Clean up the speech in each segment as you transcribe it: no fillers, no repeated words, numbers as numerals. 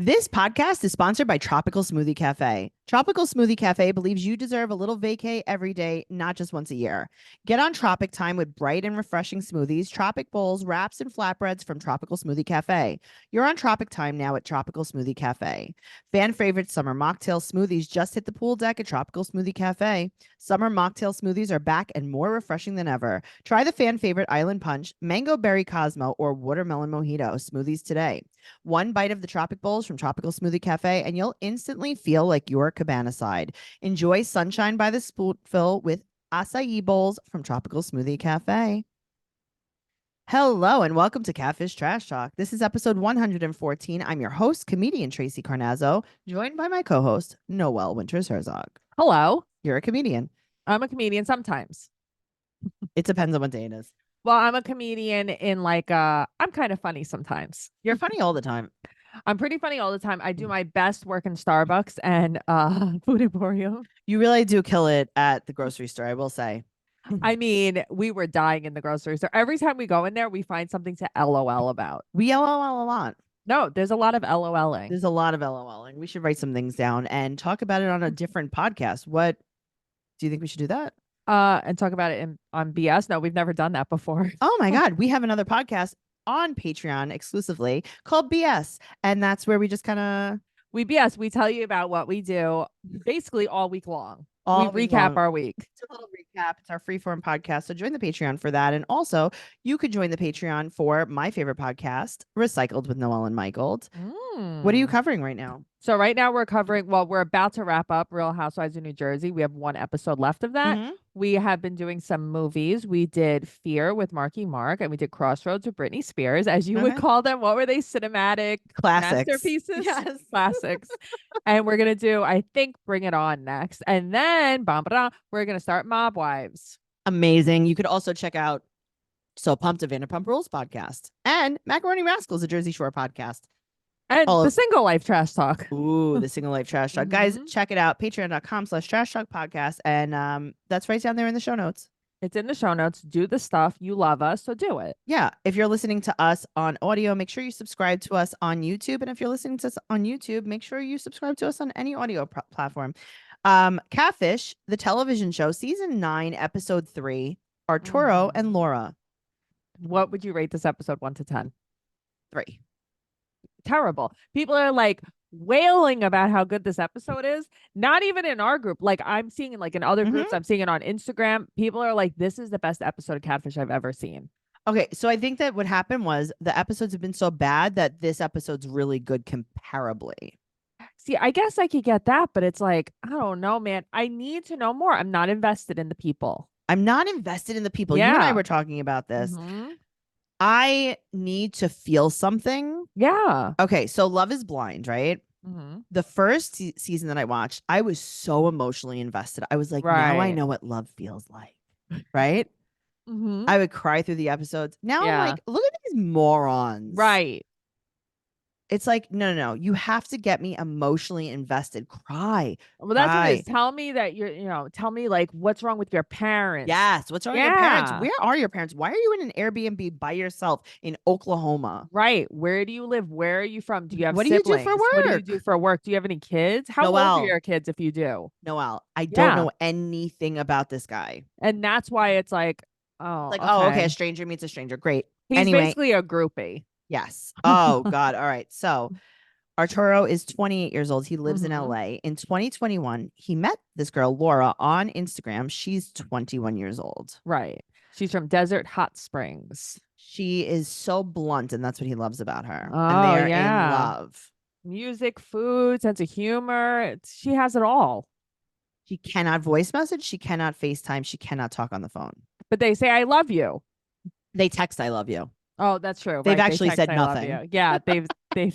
This podcast is sponsored by Tropical Smoothie Cafe. Tropical Smoothie Cafe believes you deserve a little vacay every day, not just once a year. Get on Tropic Time with bright and refreshing smoothies, Tropic bowls, wraps, and flatbreads from Tropical Smoothie Cafe. You're on Tropic Time now at Tropical Smoothie Cafe. Fan favorite summer mocktail smoothies just hit the pool deck at Tropical Smoothie Cafe. Summer mocktail smoothies are back and more refreshing than ever. Try the fan favorite Island Punch, Mango Berry Cosmo, or Watermelon Mojito smoothies today. One bite of the Tropic Bowls from Tropical Smoothie Cafe, and you'll instantly feel like you're cabana side. Enjoy sunshine by the spoonful with acai bowls from Tropical Smoothie Cafe. Hello, and welcome to Catfish Trash Talk. This is episode 114. I'm your host, comedian Tracey Carnazzo, joined by my co-host, Noelle Winters Herzog. Hello. You're a comedian. I'm a comedian sometimes. It depends on what day it is. Well, I'm a comedian in I'm kind of funny sometimes. You're funny all the time. I'm pretty funny all the time. I do my best work in Starbucks and Food Emporium. You really do kill it at the grocery store, I will say. I mean, we were dying in the grocery store. Every time we go in there, we find something to LOL about. We LOL a lot. No, there's a lot of LOLing. There's a lot of LOLing. We should write some things down and talk about it on a different podcast. What do you think we should do that? And talk about it on BS. No, we've never done that before. Oh my God. We have another podcast on Patreon exclusively called BS. And that's where we just kind of we tell you about what we do basically all week long. We week recap long. Our week. It's a little recap. It's our freeform podcast. So join the Patreon for that. And also, you could join the Patreon for my favorite podcast, Recycled with Noelle and Michael. What are you covering right now? So right now we're covering, we're about to wrap up Real Housewives of New Jersey. We have one episode left of that. Mm-hmm. We have been doing some movies. We did Fear with Marky Mark, and we did Crossroads with Britney Spears, as you would call them. What were they? Cinematic classics. Masterpieces? Yes. Classics. And we're going to do, I think, Bring It On next. And then, we're going to start Mob Wives. Amazing. You could also check out So Pumped, a Vanderpump Rules podcast, and Macaroni Rascals, a Jersey Shore podcast. And the Single Life Trash Talk. Ooh, the Single Life Trash Talk. Guys, check it out. Patreon.com/Trash Talk Podcast. And that's right down there in the show notes. It's in the show notes. Do the stuff. You love us, so do it. Yeah. If you're listening to us on audio, make sure you subscribe to us on YouTube. And if you're listening to us on YouTube, make sure you subscribe to us on any audio platform. Catfish, the television show, season 9, episode 3, Aurturo and Laura. What would you rate this episode 1 to 10? 3. Terrible. People are like wailing about how good this episode is. Not even in our group. Like I'm seeing it in other groups. I'm seeing it on Instagram. People are like, this is the best episode of Catfish I've ever seen. Okay, so I think that what happened was the episodes have been so bad that this episode's really good comparably. See, I guess I could get that, but it's like, I don't know, man. I need to know more. I'm not invested in the people. I'm not invested in the people. Yeah. You and I were talking about this. I need to feel something. Yeah. Okay, so Love is Blind, right? The first season that I watched, I was so emotionally invested. I was like, now I know what love feels like, right? I would cry through the episodes. Now I'm like, look at these morons. Right. It's like, no. You have to get me emotionally invested. Cry. Well, that's what it is. Tell me that tell me like what's wrong with your parents. Yes. What's wrong with your parents? Where are your parents? Why are you in an Airbnb by yourself in Oklahoma? Right. Where do you live? Where are you from? Do you have siblings? Do you do for work? What do you do for work? Do you have any kids? How old are your kids if you do? Noelle, I don't know anything about this guy. And that's why it's like, okay, a stranger meets a stranger. Great. He's basically a groupie. Yes. Oh, God. All right. So Aurturo is 28 years old. He lives in LA. In 2021, he met this girl, Laura, on Instagram. She's 21 years old. Right. She's from Desert Hot Springs. She is so blunt, and that's what he loves about her. Oh, and they're in love. Music, food, sense of humor. She has it all. She cannot voice message. She cannot FaceTime. She cannot talk on the phone. But they say, I love you. They text, I love you. Oh, that's true. They've actually said nothing. Yeah, they've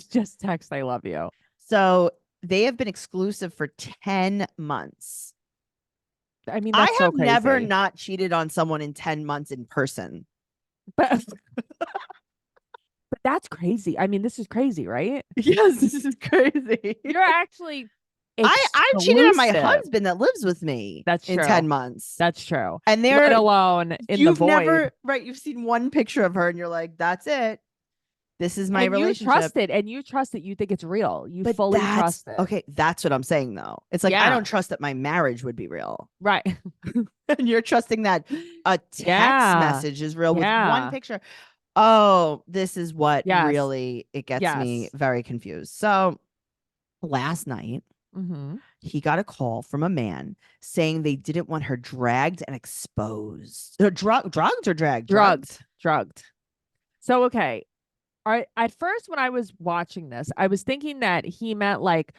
just text I love you. So they have been exclusive for 10 months. I mean, that's so crazy. Never not cheated on someone in 10 months in person. But that's crazy. I mean, this is crazy, right? Yes, this is crazy. You're actually I've cheated on my husband that lives with me. That's true. In 10 months. That's true. And they're alone in the void. You've seen one picture of her and you're like, that's it. This is my And you relationship. trust it, and you trust it. You think it's real. You But fully that's trust it. okay. That's what I'm saying, though. It's like, I Yeah. don't trust that my marriage would be real. Right. And you're trusting that a text Yeah. message is real with one Yeah. picture. Oh, this is what Yes. really it gets me Yes. very confused. So last night, Mm-hmm. he got a call from a man saying they didn't want her dragged and exposed. Drugged or dragged? Drugged. So, okay. At first, when I was watching this, I was thinking that he meant like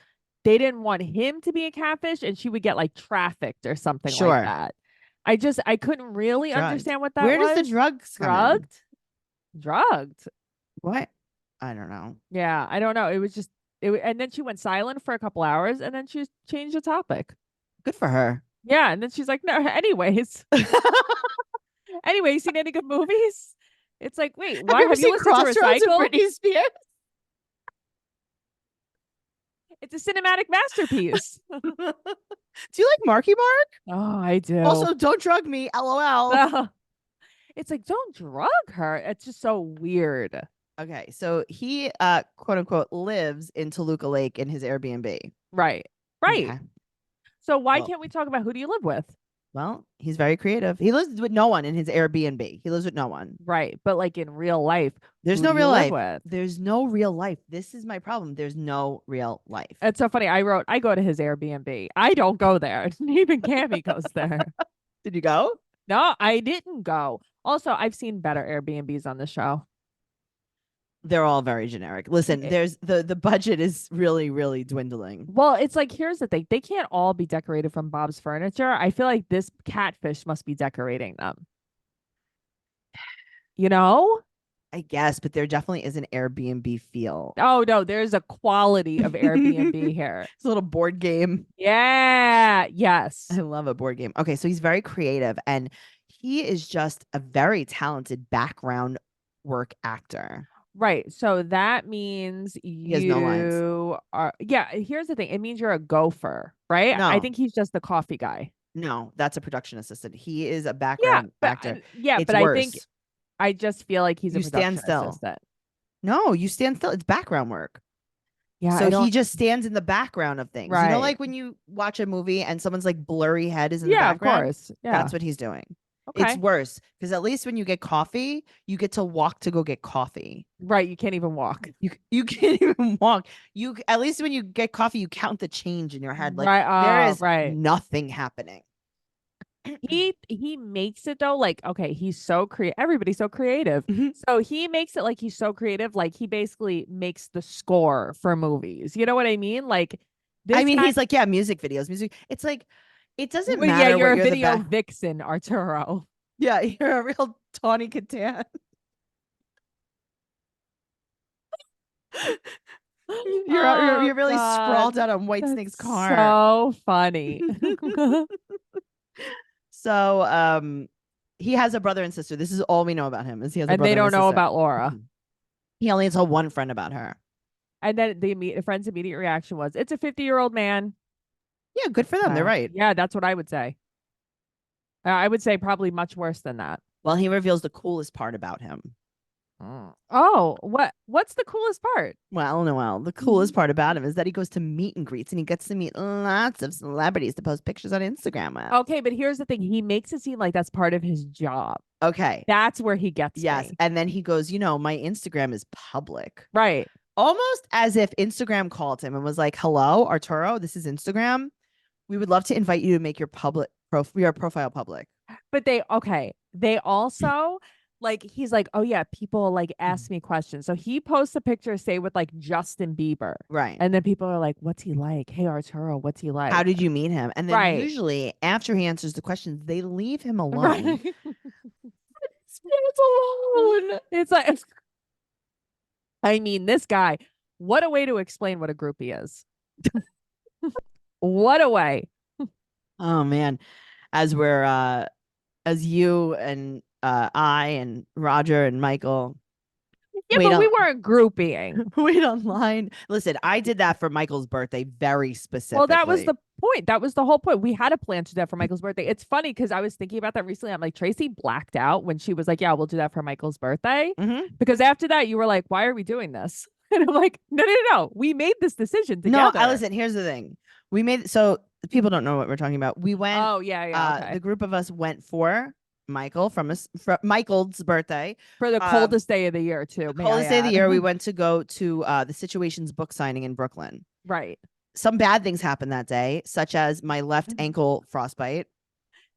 they didn't want him to be a catfish and she would get like trafficked or something like Sure. that. I couldn't really Drugged. understand what that Where does the was. drugs come in? Drugged. What? I don't know. Yeah, I don't know. It was just and then she went silent for a couple hours and then she changed the topic. Good for her. Yeah, and then she's like, "No, anyways." Anyway, you seen any good movies? It's like, wait, why Have you have you seen listened to Crossroads Recycle? with Britney Spears? It's a cinematic masterpiece. Do you like Marky Mark? Oh, I do. Also, don't drug me. LOL. It's like, don't drug her. It's just so weird. Okay, so he quote unquote lives in Toluca Lake in his Airbnb. Right. Right. Okay. So why Well, can't we talk about who do you live with? Well, he's very creative. He lives with no one in his Airbnb. He lives with no one. Right. But like in real life, There's who no do you real live life. with? There's no real life. This is my problem. There's no real life. It's so funny. I go to his Airbnb. I don't go there. Even Cammy goes there. Did you go? No, I didn't go. Also, I've seen better Airbnbs on the show. They're all very generic. Listen, It- there's the budget is really, really dwindling. Well, it's like, here's the thing. They can't all be decorated from Bob's Furniture. I feel like this catfish must be decorating them. You know? I guess, but there definitely is an Airbnb feel. Oh, no, there's a quality of Airbnb here. It's a little board game. Yeah. Yes. I love a board game. Okay, so he's very creative and he is just a very talented background work actor. Right. So that means has no lines. you are, yeah, here's the thing. It means you're a gopher, right? I No. think he's just the coffee guy. No, that's a production assistant. He is a Yeah, background but actor. yeah, It's but worse. I think I just feel like he's a You stand production still. assistant. No, you stand still. It's background work. Yeah, So he just stands in the background of things. You know, Right. like when you watch a movie and someone's like blurry head is in the yeah, of background. course. Yeah. That's what he's doing. Okay. It's worse because at least when you get coffee, you get to walk to go get coffee. Right. You can't even walk. You can't even walk. You at least when you get coffee, you count the change in your head. Like Right. there is right. nothing happening. He makes it though, like, okay, he's so creative. Everybody's so creative. Mhm. So he makes it like he's so creative, like he basically makes the score for movies. You know what I mean? Like this I mean, guy, he's like, yeah, music videos, music. It's like it doesn't well, matter. yeah, you're what a the video back- vixen, Arturo. Yeah, you're a real Tawny Katan. You're really Oh, God. sprawled out on White That's Snake's car. So funny. So he has a brother and sister. This is all we know about him. Is he has a And brother they don't and a know sister. about Laura. He only told one friend about her. And then the friend's immediate reaction was, "It's a 50-year-old man." Yeah, good for them. They're right. Yeah, that's what I would say. I would say probably much worse than that. Well, he reveals the coolest part about him. Oh, what's the coolest part? Well, Noelle, the coolest part about him is that he goes to meet and greets and he gets to meet lots of celebrities to post pictures on Instagram with. Okay, but here's the thing. He makes it seem like that's part of his job. Okay. That's where he gets Yes. me. And then he goes, my Instagram is public. Right. Almost as if Instagram called him and was like, hello, Arturo, this is Instagram. We would love to invite you to make your your profile public. But they also like, he's like, oh yeah, people like ask me questions. So he posts a picture, say with like Justin Bieber. Right. And then people are like, what's he like? Hey, Arturo, what's he like? How did you meet him? And then Right. usually after he answers the questions, they leave him alone. Right. It's alone. It's like, I mean, this guy, what a way to explain what a groupie is. What a way. Oh man. As you and I and Roger and Michael Yeah, wait but we on- weren't groupieing. wait online. Listen, I did that for Michael's birthday very specifically. Well, that was the point. That was the whole point. We had a plan to do that for Michael's birthday. It's funny because I was thinking about that recently. I'm like, Tracey blacked out when she was like, yeah, we'll do that for Michael's birthday. Mhm. Because after that, you were like, why are we doing this? And I'm like, no, no, no, no. We made this decision No, I together. listen. Here's the thing. We made so people don't know what we're talking about. We went. Oh, yeah, yeah. The Okay. group of us went for Michael from Michael's birthday. For the Um, coldest day of the year, too, the may I coldest day of the add. year. We went to go to the Situations book signing in Brooklyn. Right. Some bad things happened that day, such as my left ankle frostbite.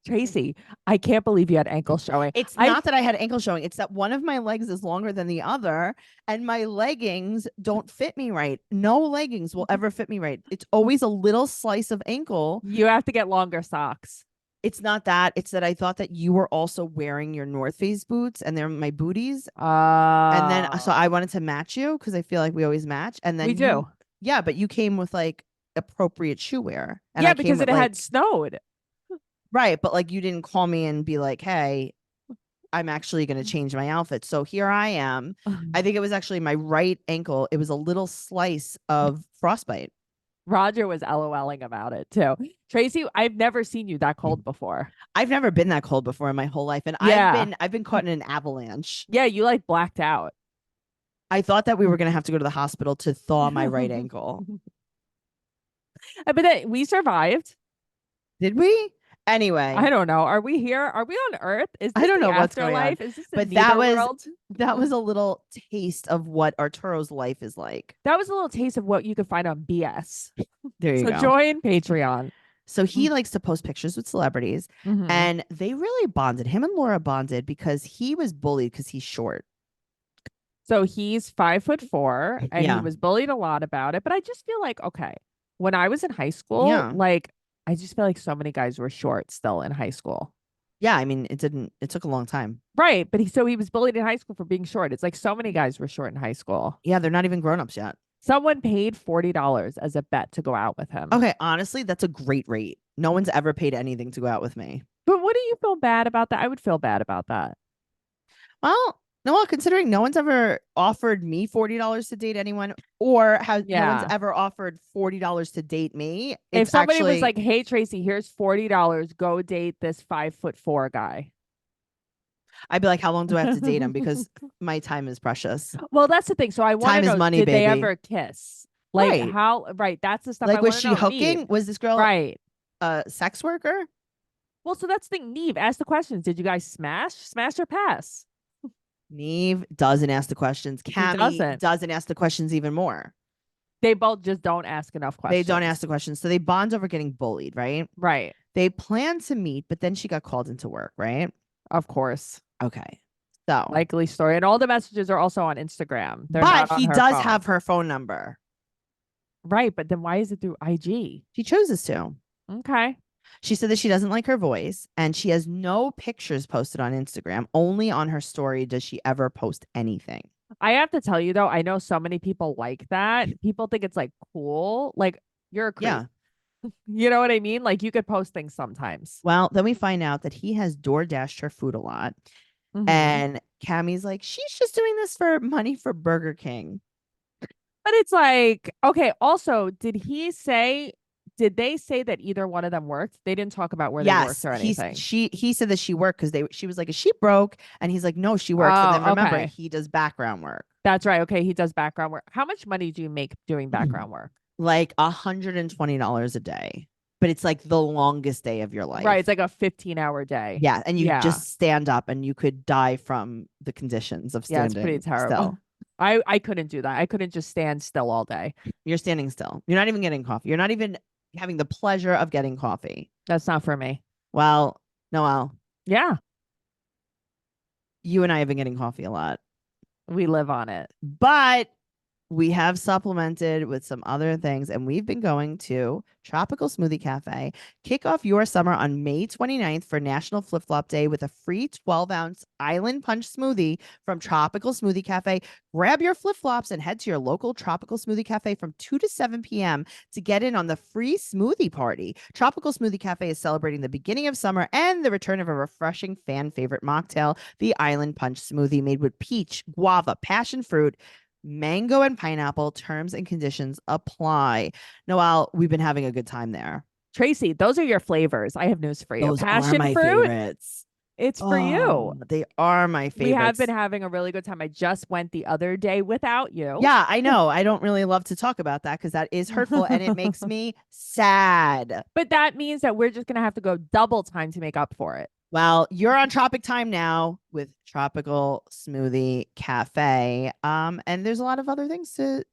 Tracey, I can't believe you had ankle showing. It's I not that I had ankle showing, it's that one of my legs is longer than the other, and my leggings don't fit me right. No leggings will ever fit me right. It's always a little slice of ankle. You have to get longer socks. It's not that. It's that I thought that you were also wearing your North Face boots, and they're my booties. And then so I wanted to match you because I feel like we always match. And then We do. Yeah, but you came with like appropriate shoe wear. And Yeah, I came because with it like, had snowed. right, but like you didn't call me and be like, hey, I'm actually going to change my outfit. So here I am. I think it was actually my right ankle. It was a little slice of frostbite. Roger was LOLing about it too. Tracey, I've never seen you that cold before. I've never been that cold before in my whole life. And Yeah. I've been caught in an avalanche. Yeah, you like blacked out. I thought that we were going to have to go to the hospital to thaw my right ankle. But then we survived. Did we? Anyway, I don't know. Are we here? Are we on Earth? Is this I don't the know what's going on. afterlife? Is this the But that was world? that was a little taste of what Arturo's life is like. That was a little taste of what you could find on BS. There you So go. join Patreon. So he likes to post pictures with celebrities, Mhm. and they really bonded. Him and Laura bonded because he was bullied because he's short. So he's 5'4", and he Yeah. was bullied a lot about it. But I just feel like, okay, when I was in high school, Yeah. like I just feel like so many guys were short still in high school. Yeah, I mean, it took a long time. Right. But he was bullied in high school for being short. It's like so many guys were short in high school. Yeah, they're not even grown-ups yet. Someone paid $40 as a bet to go out with him. Okay, honestly, that's a great rate. No one's ever paid anything to go out with me. But what do you feel bad about that? I would feel bad about that. Well, no, considering no one's ever offered me $40 to date anyone, or no one's Yeah. ever offered $40 to date me. If It's somebody was actually like, hey, Tracey, here's $40, go date this 5'4" guy. I'd be like, how long do I have to date him? Because my time is precious. Well, that's the thing. So I want Time to is know, money, did they baby. ever kiss? Like Right. how, right. That's the stuff I Like, was wanna she know. hooking? Neve. Was this girl Right. a sex worker? Well, so that's the thing. Neve, ask the questions. Did you guys smash or pass? Neve doesn't ask the questions. Cammy doesn't ask the questions even more. They both just don't ask enough questions. They don't ask the questions. So they bond over getting bullied, right? Right. They plan to meet, but then she got called into work, right? Of course. Okay. So Likely story. And all the messages are also on Instagram. They're but not on he her does phone. have her phone number. Right. But then why is it through IG? She chooses to. Okay. She said that she doesn't like her voice and she has no pictures posted on Instagram. Only on her story does she ever post anything. I have to tell you though, I know so many people like that. People think it's like cool. Like you're a creep. Yeah. You know what I mean? Like you could post things sometimes. Well, then we find out that he has door dashed her food a lot. Mhm. And Cammie's like, she's just doing this for money for Burger King. But it's like, okay, also, did they say that either one of them worked? They didn't talk about where they worked or anything. He said that she worked because she was like, is she broke? And he's like, no, she works. And then remember, okay. he does background work. That's right. Okay, he does background work. How much money do you make doing background work? Like $120 a day. But it's like the longest day of your life. Right. It's like a 15-hour day. Yeah. And you just stand up and you could die from the conditions of standing. Yeah, it's pretty terrible. Still. I couldn't do that. I couldn't just stand still all day. You're standing still. You're not even getting coffee. You're not even having the pleasure of getting coffee. That's not for me. Well, Noelle. Yeah. You and I have been getting coffee a lot. We live on it. But we have supplemented with some other things, and we've been going to Tropical Smoothie Cafe. Kick off your summer on May 29th for National Flip Flop Day with a free 12-ounce Island Punch smoothie from Tropical Smoothie Cafe. Grab your flip flops and head to your local Tropical Smoothie Cafe from 2 to 7 p.m. to get in on the free smoothie party. Tropical Smoothie Cafe is celebrating the beginning of summer and the return of a refreshing fan favorite mocktail, the Island Punch smoothie made with peach, guava, passion fruit, mango, and pineapple. Terms and conditions apply. Noelle, we've been having a good time there. Tracey, those are your flavors. I have news for you. Those are Passion my fruit, favorites. it's for you. Oh, they are my We have been favorites. having a really good time. I just went the other day without you. Yeah, I know. I don't really love to talk about that because that is hurtful and it makes me sad. But that means that we're just going to have to go double time to make up for it. Well, you're on Tropic Time now with Tropical Smoothie Cafe. And there's a lot of other things to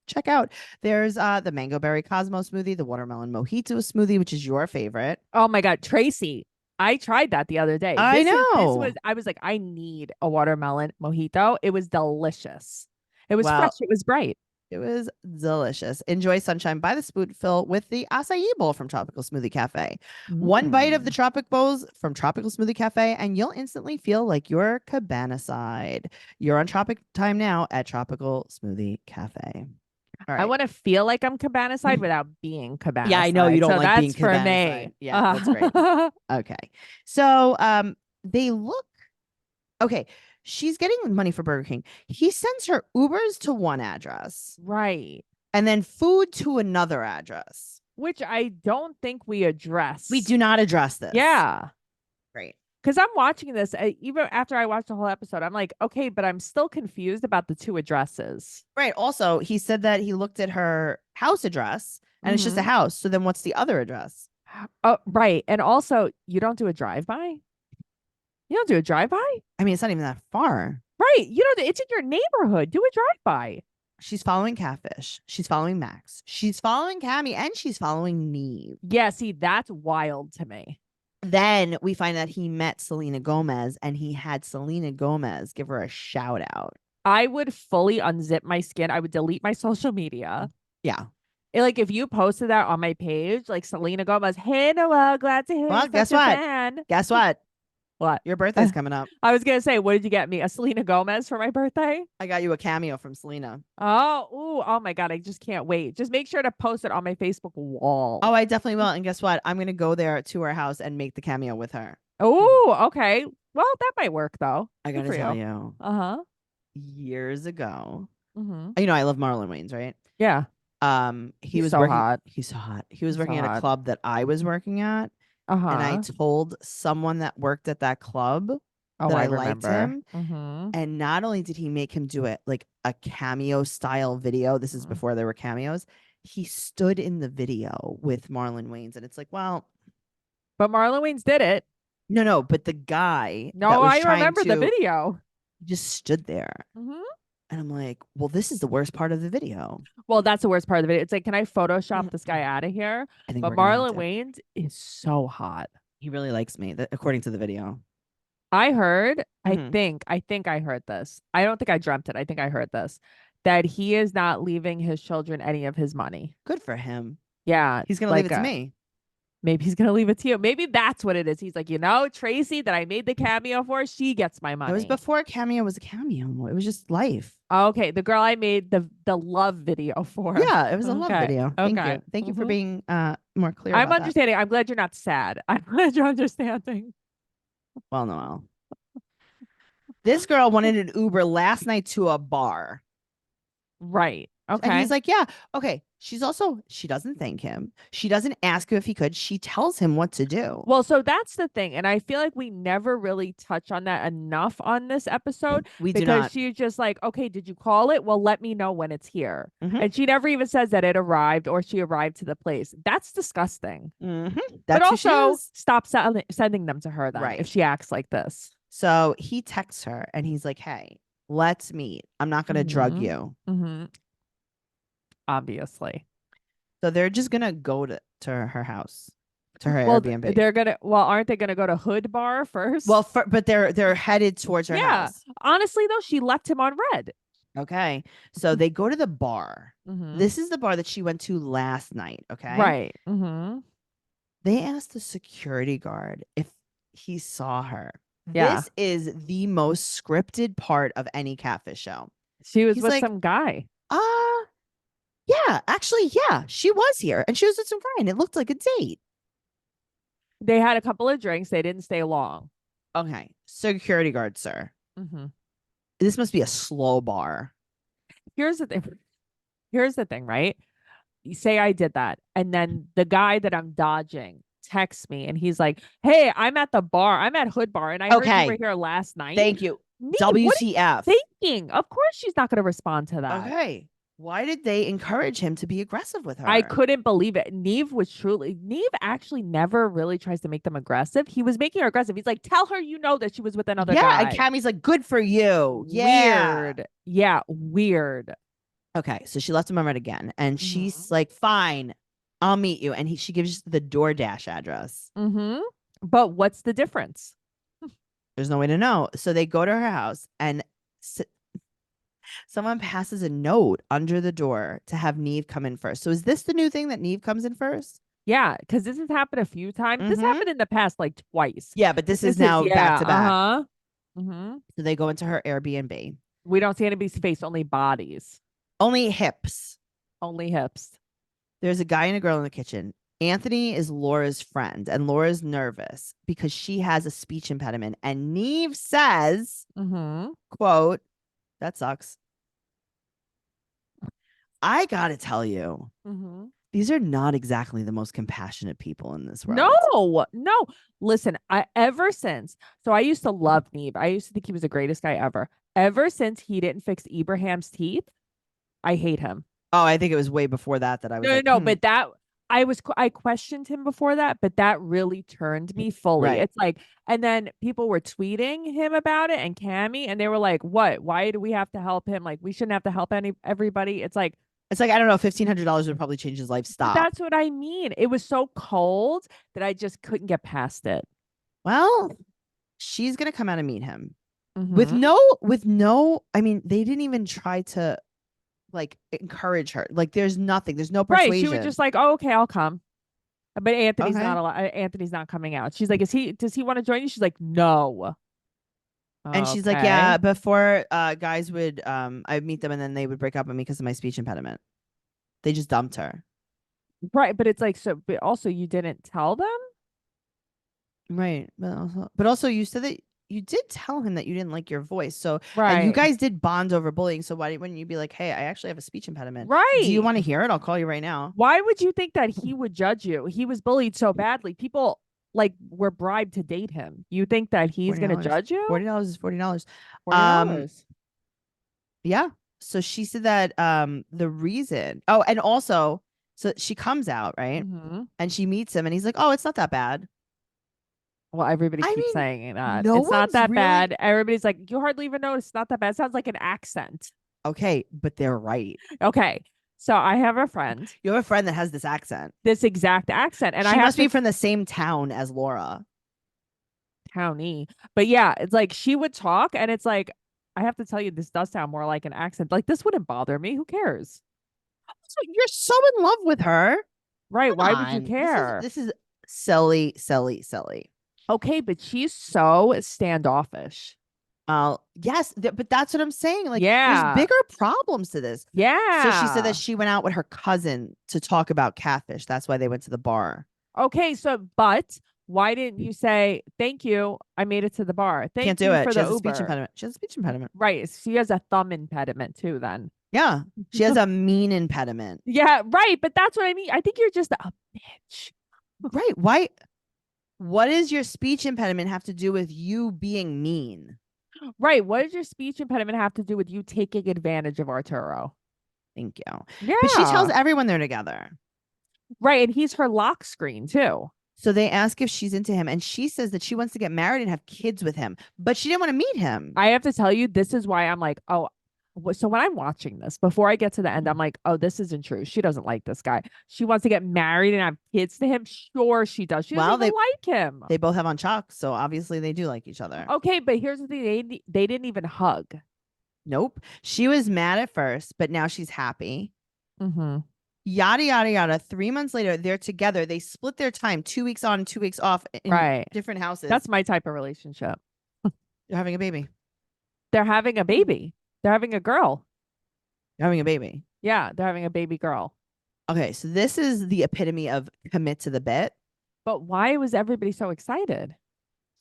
check out. There's the Mango Berry Cosmo smoothie, the Watermelon Mojito smoothie, which is your favorite. Oh my God, Tracey, I tried that the other day. I This know. was, I was like, I need a watermelon mojito. It was delicious. It was fresh. Well, It was bright. it was delicious. Enjoy sunshine by the spoonful with the acai bowl from Tropical Smoothie Cafe. One bite of the tropic bowls from Tropical Smoothie Cafe, and you'll instantly feel like you're cabana-side. You're on Tropic Time now at Tropical Smoothie Cafe. All I right. want to feel like I'm cabana side without being cabana. Yeah, I know you don't so like being that's for cabana-side. me. Yeah, that's great. Okay. So they look okay. She's getting money for Burger King. He sends her Ubers to one address Right. and then food to another address. Which I don't think we address. We do not address this. Yeah. Great. Because I'm watching this, even after I watched the whole episode, I'm like, okay, but I'm still confused about the two addresses. Right. Also, he said that he looked at her house address and it's just a house. So then what's the other address? Oh, right. And also, you don't do a drive-by? You don't do a drive-by? I mean, it's not even that far. Right. You know, it's in your neighborhood. Do a drive-by. She's following Catfish. She's following Max. She's following Cammy and she's following Neve. Yeah, see, that's wild to me. Then we find that he met Selena Gomez and he had Selena Gomez give her a shout out. I would fully unzip my skin. I would delete my social media. Yeah. Like if you posted that on my page, like Selena Gomez, hey Noelle, glad to hear Well, you're guess such a what? fan. Guess what? What? Your birthday's coming up. I was gonna say, what did you get me? A Selena Gomez for my birthday? I got you a cameo from Selena. Oh my God. I just can't wait. Just make sure to post it on my Facebook wall. Oh, I definitely will. And guess what? I'm going to go there to her house and make the cameo with her. Oh, okay. Well, that might work though. I got to tell you. Uh-huh. Years ago. Mm-hmm. You know, I love Marlon Wayans, right? Yeah. He was so working, hot. He's so hot. He was He's working so at a hot. club that I was working at. Uh-huh. And I told someone that worked at that club that I liked him. Mm-hmm. And not only did he make him do it like a cameo style video, this is before there were cameos, he stood in the video with Marlon Wayans. And it's like, well, but Marlon Wayans did it. No, but the guy. No, I remember the video. Just stood there. Mm-hmm. And I'm like, well, this is the worst part of the video. Well, that's the worst part of the video. It's like, can I Photoshop this guy out of here? I think but Marlon Wayans is so hot. He really likes me, according to the video. I heard, I think I heard this. I don't think I dreamt it. I think I heard this, that he is not leaving his children any of his money. Good for him. Yeah. He's going to leave it to me. Maybe he's going to leave it to you. Maybe that's what it is. He's like, you know, Tracey that I made the cameo for, she gets my money. It was before cameo was a cameo. It was just life. Okay. The girl I made the love video for. Yeah, it was a love video. Thank you. Thank you for being more clear. I'm understanding. I'm glad you're not sad. I'm glad you're understanding. Well, no. This girl wanted an Uber last night to a bar. Right. Okay. And he's like, yeah, okay. She doesn't thank him. She doesn't ask him if he could. She tells him what to do. Well, so that's the thing. And I feel like we never really touch on that enough on this episode. We do because not. she's just like, okay, did you call it? Well, let me know when it's here. And she never even says that it arrived or she arrived to the place. That's disgusting. But also stop sending them to her then if she acts like this. So he texts her and he's like, hey, let's meet. I'm not going to drug you. Obviously. So they're just going to go to her house, to her Airbnb. Aren't they going to go to Hood Bar first? Well, but they're headed towards her house. Honestly, though, she left him on red. Okay. So they go to the bar. This is the bar that she went to last night. Okay. Right. They asked the security guard if he saw her. Yeah. This is the most scripted part of any catfish show. She was with some guy. Yeah, actually, yeah, she was here and she was with some friend. It looked like a date. They had a couple of drinks. They didn't stay long. Okay. Security guard, sir. This must be a slow bar. Here's the thing, right? say I did that, and then the guy that I'm dodging texts me and he's like, "Hey, I'm at the bar. I'm at Hood Bar, and I heard you were Okay. here last night." Thank you. Me, what are WTF. you thinking? Of course she's not going to respond to that. Okay. Why did they encourage him to be aggressive with I her? couldn't believe it. Neve actually never really tries to make them aggressive. He was making her aggressive. He's like, tell her you know that she was with another Yeah. And guy. Cammy's like, good for you. Yeah. Weird. Yeah, weird. Okay. So she left him on red again. And Mm-hmm. she's like, fine, I'll meet you. And she gives the DoorDash address. Mm-hmm. But what's the difference? There's no way to know. So they go to her house and someone passes a note under the door to have Neve come in first. So is this the new thing that Neve comes in first? Yeah, because this has happened a few times. This Mm-hmm. happened in the past like twice. Yeah, but this is This is now back yeah, to back. uh-huh. Mm-hmm. So they go into her Airbnb. We don't see anybody's face, only bodies, Only hips. only hips. There's a guy and a girl in the kitchen. Anthony is Laura's friend, and Laura's nervous because she has a speech impediment. And Neve says, Mm-hmm. quote, that sucks. I gotta tell you, Mm-hmm. these are not exactly the most compassionate people in this No, world. no. Listen, I used to love Neeb. I used to think he was the greatest guy ever. Ever since he didn't fix Ibrahim's teeth, I hate him. Oh, I think it was way before that I was No, no, like, no. But I questioned him before that, but that really turned me fully. right. It's like, and then people were tweeting him about it and Cammy, and they were like, "What? Why do we have to help him? Like, we shouldn't have to help everybody." It's like, It's like, I don't know, $1,500 would probably change his life. but Stop. that's what I mean. It was so cold that I just couldn't get past it. Well, she's gonna come out and meet him with Mm-hmm. no, I mean, they didn't even try to like encourage her. Like, there's nothing, there's no Right. She was persuasion. just like, "Oh, okay, I'll come." But Okay. Anthony's not coming out. She's like, does he want to join you?" She's like, "No." And she's like, yeah, Okay. before guys would I'd meet them and then they would break up with me because of my speech impediment. They just dumped her. Right. But it's like, so, but also you didn't tell them? Right. But also you said that you did tell him that you didn't like your voice. So, and you Right. guys did bond over bullying. So why wouldn't you be like, hey, I actually have a speech impediment. Do you Right. want to hear it? I'll call you right now. Why would you think that he would judge you? He was bullied so badly. People like were bribed to date him. You think that he's Forty going to dollars. judge you? $40 is $40. Um, $40. yeah. So she said that the reason, oh, and also, so she comes out, right? Mm-hmm. And she meets him and he's like, oh, it's not that bad. Well, everybody I keeps mean, saying that. no It's not one's that really bad. Everybody's like, you hardly even notice. It's not that bad. It sounds like an accent. okay, but they're right. Okay. So I have a friend, You have a friend that has this accent. this exact accent, and I She have must be to from the same town as Laura. townie. But yeah, it's like she would talk, and it's like, I have to tell you, this does sound more like an accent. Like, this wouldn't bother me. Who cares? So you're so in love with her. Right? Come Why would you on. This is care? this is silly, silly, silly. Okay, but she's so standoffish. Yes, but that's what I'm saying. Like, there's Yeah. bigger problems to this. So she said that Yeah. she went out with her cousin to talk about catfish. That's why they went to the bar. Okay, so but why didn't you say thank you? I made it to the bar. Can't Thank do you it. for She the has a speech Uber. impediment. She has a speech impediment. Right. She has a thumb impediment too, then. Yeah. She has a mean impediment. Yeah, right. But that's what I mean. I think you're just a bitch. Right. Why? What does your speech impediment have to do with you being mean? Right. What does your speech impediment have to do with you taking advantage of Arturo? Thank you. But she tells Yeah. everyone they're together. Right. And he's her lock screen too. So they ask if she's into him, and she says that she wants to get married and have kids with him, but she didn't want to meet him. I have to tell you, this is why I'm like, oh, so when I'm watching this, before I get to the end, I'm like, oh, this isn't true. She doesn't like this guy. She wants to get married and have kids to him. Sure, she does. She doesn't Well, even like him. they both have on chalk, so obviously they do like each other. Okay, but here's the thing: they didn't even hug. Nope. She was mad at first, but now she's happy. Mm-hmm. Yada yada yada. 3 months later, they're together. They split their time, 2 weeks on, 2 weeks off in Right. different houses. That's my type of relationship. They're having a baby. They're having a baby. They're having a girl. They're having a baby. Yeah, they're having a baby girl. Okay, so this is the epitome of commit to the bit. But why was everybody so excited?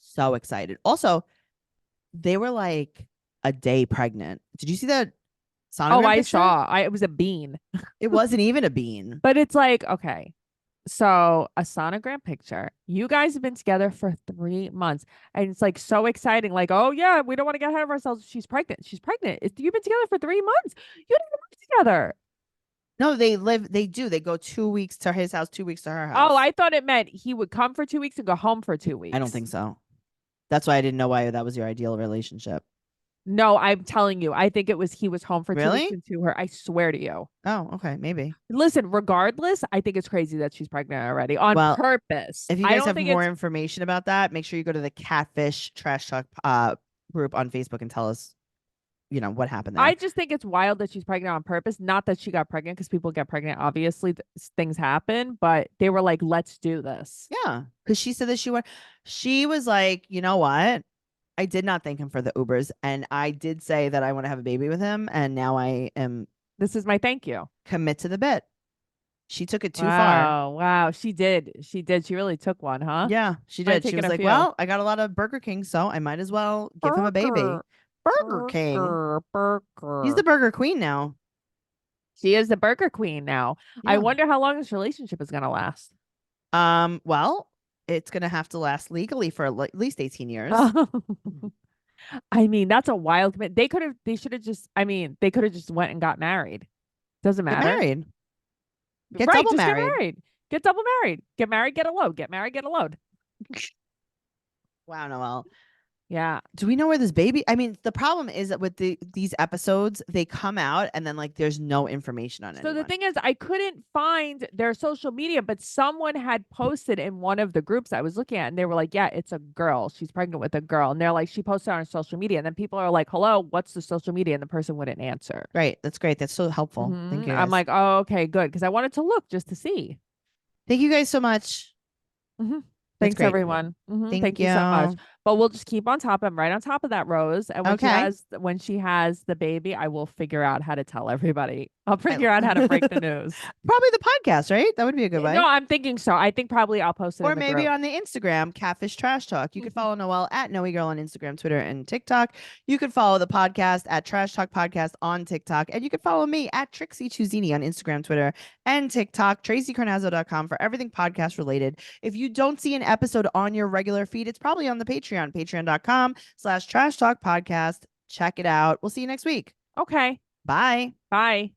So excited. Also, they were like a day pregnant. Did you see that Oh, sonogram I picture? saw. It was a bean. It wasn't even a bean. But it's like, okay. So a sonogram picture. You guys have been together for 3 months. And it's like so exciting. Like, oh yeah, we don't want to get ahead of ourselves. She's pregnant. She's pregnant. You've been together for 3 months. You didn't live together. No, they do. They go 2 weeks to his house, 2 weeks to her Oh, house. I thought it meant he would come for 2 weeks and go home for two I don't weeks. think so. That's why I didn't know why that was your ideal relationship. No, I'm telling you, I think it was he was home for 2 weeks Really? and to her. I swear to you. Oh, okay, maybe. Listen, regardless, I think it's crazy that she's pregnant already on Well, purpose. if you I guys don't have think more it's information about that, make sure you go to the Catfish Trash Talk group on Facebook and tell us, what happened there. I just think it's wild that she's pregnant on purpose. Not that she got pregnant because people get pregnant. Obviously, things happen, but they were like, let's do this. Yeah, because she said that she was like, you know what? I did not thank him for the Ubers, and I did say that I want to have a baby with him, and now I am This is my thank you. commit to the bit. She took it too far. Wow. Wow. She did. She did. She really took one, huh? Yeah, she Might have did. She taken was a like, few. well, I got a lot of Burger King, so I might as well give him a baby. Burger. Burger King. He's the Burger. Burger Queen now. She is the Burger Queen now. I Yeah. wonder how long this relationship is gonna last. Well, it's gonna have to last legally for at least 18 years. I mean, that's a wild commit. They should have just, I mean, they could have just went and got married. Doesn't Get matter. married. Get Right, double just get married. married. Get double married. Get married, get a load. Get married, get a load. Wow, Noelle. Yeah. Do we know where this baby? I mean, the problem is that with these episodes, they come out and then like there's no information on So anyone. the thing is, I couldn't find their social media, but someone had posted in one of the groups I was looking at, and they were like, yeah, it's a girl. She's pregnant with a girl. And they're like, she posted on her social media. And then people are like, hello, what's the social media? And the person wouldn't answer. Right. That's great. That's so helpful. Thank you I'm guys. like, oh, okay, good. Because I wanted to look just to see. Thank you guys so much. Mhm. That's Thanks, great. everyone. Thank Thank you so much. you. But we'll just keep on top. I'm right on top of that, Rose. And Okay. when she has the baby, I will figure out how to tell everybody. I'll I- figure out how to break the news. Probably the podcast, right? That would be a good way. No, I'm thinking so. I think probably I'll post it Or in the maybe group. on the Instagram, Catfish Trash Talk. You could follow Noelle at Noe Girl on Instagram, Twitter, and TikTok. You could follow the podcast at Trash Talk Podcast on TikTok. And you could follow me at Trixie Chuzini on Instagram, Twitter, and TikTok. TraceyCarnazzo.com for everything podcast related. If you don't see an episode on your regular feed, it's probably on the Patreon, patreon.com/Trash Talk Podcast. Check it out. We'll see you next week. Okay. Bye. Bye.